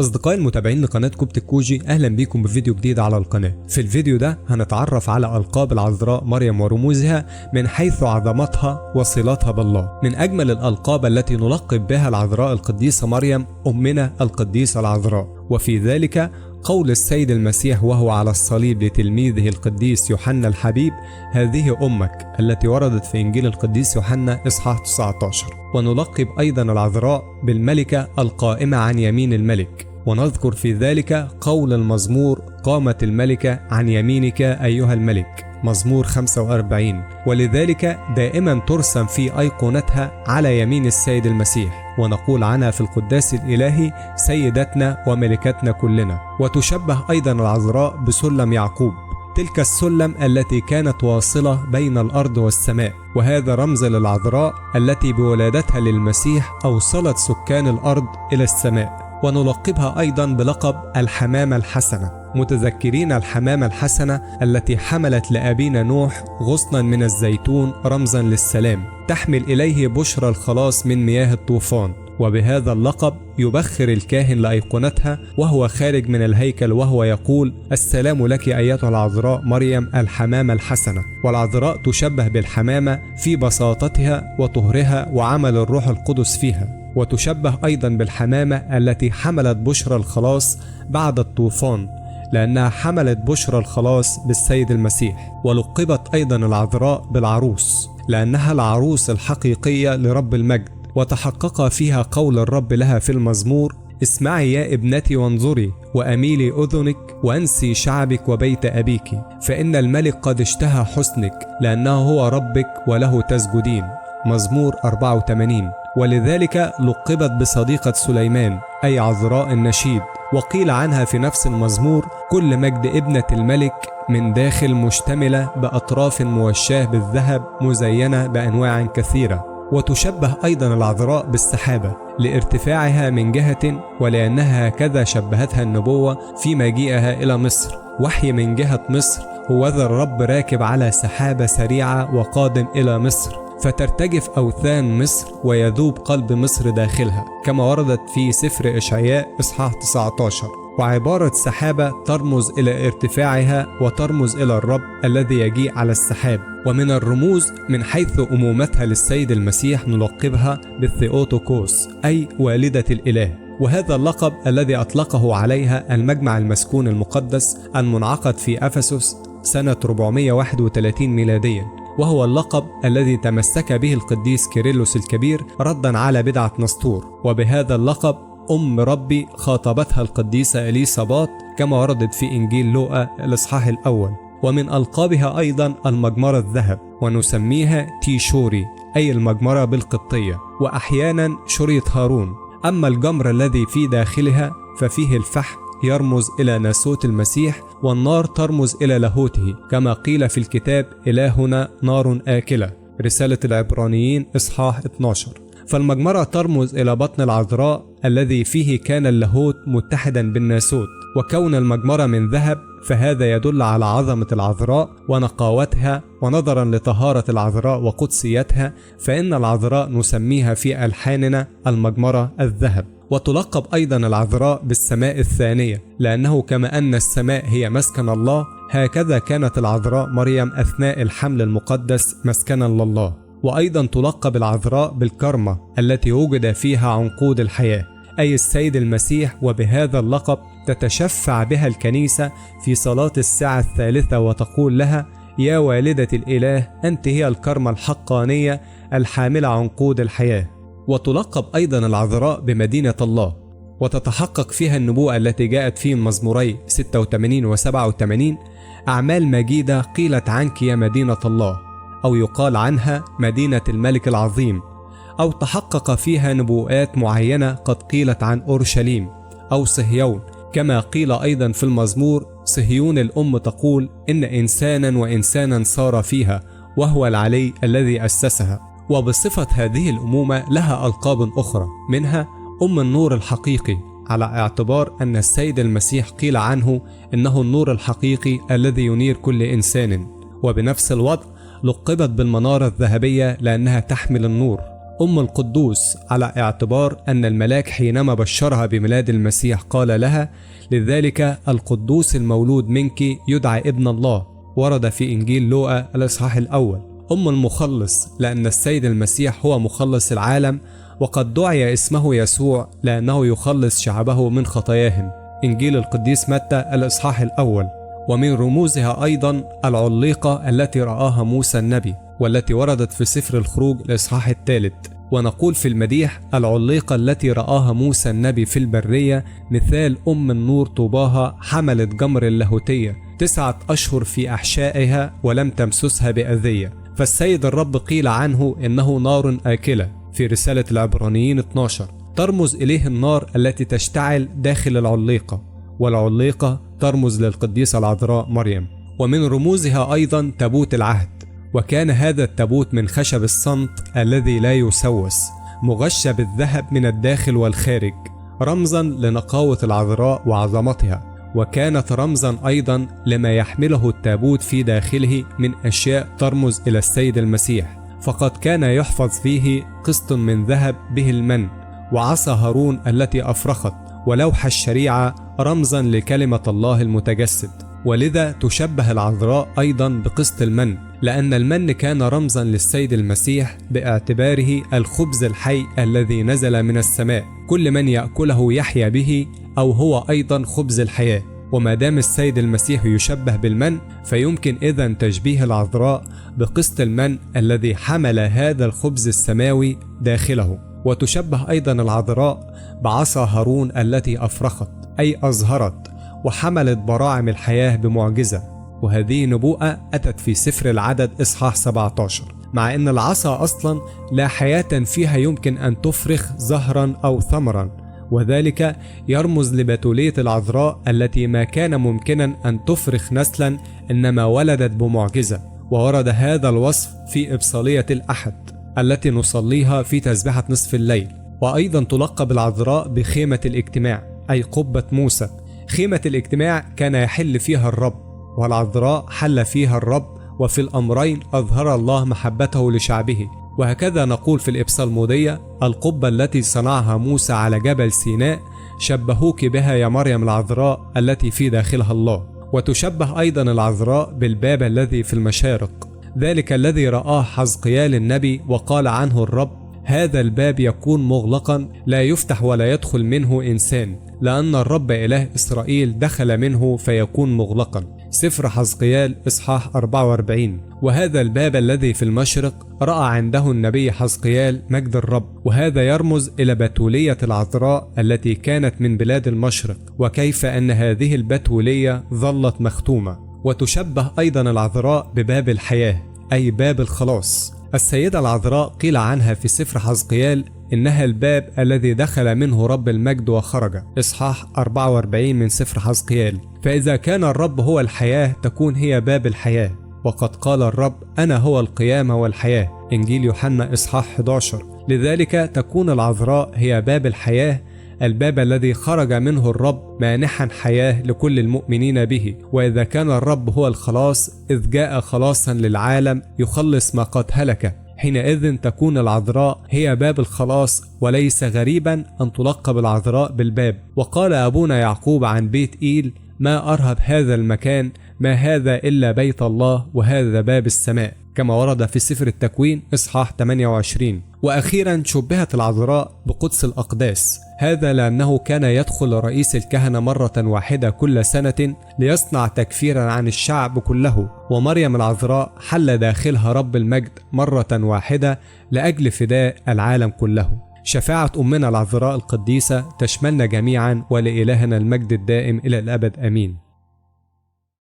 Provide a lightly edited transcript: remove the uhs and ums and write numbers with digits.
أصدقائي المتابعين لقناة كوبتك كوجي، أهلا بيكم بفيديو جديد على القناة. في الفيديو ده هنتعرف على ألقاب العذراء مريم ورموزها من حيث عظمتها وصلتها بالله. من أجمل الألقاب التي نلقب بها العذراء القديسة مريم أمنا القديسة العذراء، وفي ذلك قول السيد المسيح وهو على الصليب لتلميذه القديس يوحنا الحبيب: هذه أمك، التي وردت في إنجيل القديس يوحنا إصحاح 19. ونلقب أيضا العذراء بالملكة القائمة عن يمين الملك، ونذكر في ذلك قول المزمور: قامت الملكة عن يمينك أيها الملك، مزمور 45. ولذلك دائما ترسم في أيقونتها على يمين السيد المسيح، ونقول عنها في القداس الإلهي: سيدتنا وملكتنا كلنا. وتشبه أيضا العذراء بسلم يعقوب، تلك السلم التي كانت واصلة بين الأرض والسماء، وهذا رمز للعذراء التي بولادتها للمسيح أوصلت سكان الأرض إلى السماء. ونلقبها أيضا بلقب الحمامة الحسنة، متذكرين الحمامة الحسنة التي حملت لأبينا نوح غصنا من الزيتون رمزا للسلام، تحمل إليه بشرى الخلاص من مياه الطوفان. وبهذا اللقب يبخر الكاهن لأيقونتها وهو خارج من الهيكل وهو يقول: السلام لك أيتها العذراء مريم الحمامة الحسنة. والعذراء تشبه بالحمامة في بساطتها وطهرها وعمل الروح القدس فيها، وتشبه أيضا بالحمامة التي حملت بشرى الخلاص بعد الطوفان، لأنها حملت بشرى الخلاص بالسيد المسيح. ولقبت أيضا العذراء بالعروس، لأنها العروس الحقيقية لرب المجد، وتحقق فيها قول الرب لها في المزمور: اسمعي يا ابنتي وانظري، وأميلي أذنك، وأنسي شعبك وبيت أبيك، فإن الملك قد اشتهى حسنك، لأنه هو ربك وله تسجدين، مزمور 84. ولذلك لقبت بصديقة سليمان، أي عذراء النشيد. وقيل عنها في نفس المزمور: كل مجد ابنة الملك من داخل، مشتملة بأطراف موشاة بالذهب، مزينة بأنواع كثيرة. وتشبه أيضا العذراء بالسحابة لارتفاعها من جهة، ولأنها هكذا شبهتها النبوة في مجيئها إلى مصر، وحي من جهة مصر: هوذا الرب راكب على سحابة سريعة وقادم إلى مصر، فترتجف أوثان مصر ويذوب قلب مصر داخلها، كما وردت في سفر إشعياء إصحاح 19. وعبارة سحابة ترمز إلى ارتفاعها وترمز إلى الرب الذي يجيء على السحاب. ومن الرموز من حيث أمومتها للسيد المسيح نلقبها بالثيوتوكوس، أي والدة الإله، وهذا اللقب الذي أطلقه عليها المجمع المسكون المقدس المنعقد في أفسس سنة 431 ميلاديا، وهو اللقب الذي تمسك به القديس كيرلس الكبير ردا على بدعة نسطور. وبهذا اللقب أم ربي خاطبتها القديسة إليصابات، كما وردت في إنجيل لوقا الإصحاح الأول. ومن ألقابها أيضا المجمرة الذهب، ونسميها تيشوري، أي المجمرة بالقبطية، وأحيانا شريط هارون. أما الجمر الذي في داخلها ففيه الفحم يرمز إلى ناسوت المسيح، والنار ترمز إلى لاهوته، كما قيل في الكتاب: إلهنا نار آكلة، رسالة العبرانيين إصحاح 12. فالمجمرة ترمز إلى بطن العذراء الذي فيه كان اللاهوت متحدا بالناسوت. وكون المجمرة من ذهب فهذا يدل على عظمة العذراء ونقاوتها، ونظرا لطهارة العذراء وقدسيتها فإن العذراء نسميها في ألحاننا المجمرة الذهب. وتلقب أيضا العذراء بالسماء الثانية، لأنه كما أن السماء هي مسكن الله، هكذا كانت العذراء مريم أثناء الحمل المقدس مسكنا لله. وأيضا تلقب العذراء بالكرمة التي وجد فيها عنقود الحياة، أي السيد المسيح. وبهذا اللقب تتشفع بها الكنيسة في صلاة الساعة الثالثة وتقول لها: يا والدة الإله، أنت هي الكرمة الحقانية الحاملة عنقود الحياة. وتلقب أيضا العذراء بمدينة الله، وتتحقق فيها النبوءة التي جاءت في مزموري 86 و 87: أعمال مجيدة قيلت عنك يا مدينة الله، أو يقال عنها مدينة الملك العظيم. أو تحقق فيها نبوءات معينة قد قيلت عن أورشليم أو صهيون، كما قيل أيضا في المزمور: صهيون الأم تقول إن إنسانا وإنسانا صار فيها، وهو العلي الذي أسسها. وبصفة هذه الأمومة لها ألقاب أخرى، منها أم النور الحقيقي، على اعتبار أن السيد المسيح قيل عنه إنه النور الحقيقي الذي ينير كل إنسان. وبنفس الوضع لقبت بالمنارة الذهبية لأنها تحمل النور. أم القدوس، على اعتبار أن الملاك حينما بشرها بميلاد المسيح قال لها: لذلك القدوس المولود منك يدعى ابن الله، ورد في إنجيل لوقا الإصحاح الأول. أم المخلص، لأن السيد المسيح هو مخلص العالم، وقد دعي اسمه يسوع لأنه يخلص شعبه من خطاياهم، إنجيل القديس متى الإصحاح الأول. ومن رموزها أيضا العليقة التي رآها موسى النبي، والتي وردت في سفر الخروج الإصحاح الثالث. ونقول في المديح: العليقة التي رآها موسى النبي في البرية مثال أم النور طوباها، حملت جمر اللاهوتية 9 أشهر في أحشائها ولم تمسسها بأذية. فالسيد الرب قيل عنه إنه نار آكلة في رسالة العبرانيين 12، ترمز إليه النار التي تشتعل داخل العليقة، والعليقة ترمز للقديسة العذراء مريم. ومن رموزها أيضا تابوت العهد، وكان هذا التابوت من خشب الصمت الذي لا يسوس، مغشى بالذهب من الداخل والخارج، رمزا لنقاوة العذراء وعظمتها، وكانت رمزا أيضا لما يحمله التابوت في داخله من أشياء ترمز إلى السيد المسيح. فقد كان يحفظ فيه قسط من ذهب به المن، وعصا هارون التي أفرخت، ولوح الشريعة رمزا لكلمة الله المتجسد. ولذا تشبه العذراء أيضا بقسط المن، لأن المن كان رمزا للسيد المسيح باعتباره الخبز الحي الذي نزل من السماء، كل من يأكله يحيا به، أو هو أيضا خبز الحياة. وما دام السيد المسيح يشبه بالمن، فيمكن إذن تشبيه العذراء بقسط المن الذي حمل هذا الخبز السماوي داخله. وتشبه أيضا العذراء بعصا هارون التي أفرخت، أي أزهرت وحملت براعم الحياة بمعجزة. وهذه نبوءة أتت في سفر العدد إصحاح 17، مع أن العصا أصلا لا حياة فيها يمكن أن تفرخ زهرا أو ثمرا، وذلك يرمز لبتولية العذراء التي ما كان ممكنا أن تفرخ نسلا، إنما ولدت بمعجزة. وورد هذا الوصف في إبصالية الأحد التي نصليها في تسبحة نصف الليل. وأيضا تلقب العذراء بخيمة الاجتماع، أي قبة موسى. خيمة الاجتماع كان يحل فيها الرب، والعذراء حل فيها الرب، وفي الأمرين أظهر الله محبته لشعبه. وهكذا نقول في الإبصالمودية: القبة التي صنعها موسى على جبل سيناء شبهوك بها يا مريم العذراء التي في داخلها الله. وتشبه أيضا العذراء بالباب الذي في المشارق، ذلك الذي رآه حزقيال النبي وقال عنه الرب: هذا الباب يكون مغلقا لا يفتح ولا يدخل منه إنسان، لأن الرب إله إسرائيل دخل منه فيكون مغلقا. سفر حزقيال إصحاح 44. وهذا الباب الذي في المشرق رأى عنده النبي حزقيال مجد الرب، وهذا يرمز إلى بتولية العذراء التي كانت من بلاد المشرق، وكيف أن هذه البتولية ظلت مختومة. وتشبه أيضا العذراء بباب الحياة، أي باب الخلاص. السيدة العذراء قيل عنها في سفر حزقيال إنها الباب الذي دخل منه رب المجد وخرج، إصحاح 44 من سفر حزقيال. فإذا كان الرب هو الحياة، تكون هي باب الحياة. وقد قال الرب: أنا هو القيامة والحياة، إنجيل يوحنا إصحاح 11. لذلك تكون العذراء هي باب الحياة، الباب الذي خرج منه الرب مانحا حياة لكل المؤمنين به. وإذا كان الرب هو الخلاص، إذ جاء خلاصا للعالم يخلص ما قد هلك، حينئذ تكون العذراء هي باب الخلاص. وليس غريبا أن تلقب العذراء بالباب. وقال أبونا يعقوب عن بيت إيل: ما أرهب هذا المكان، ما هذا إلا بيت الله، وهذا باب السماء، كما ورد في سفر التكوين إصحاح 28. وأخيرا شبهت العذراء بقدس الأقداس، هذا لأنه كان يدخل رئيس الكهنة مرة واحدة كل سنة ليصنع تكفيرا عن الشعب كله، ومريم العذراء حل داخلها رب المجد مرة واحدة لأجل فداء العالم كله. شفاعة أمنا العذراء القديسة تشملنا جميعا، ولإلهنا المجد الدائم إلى الأبد آمين.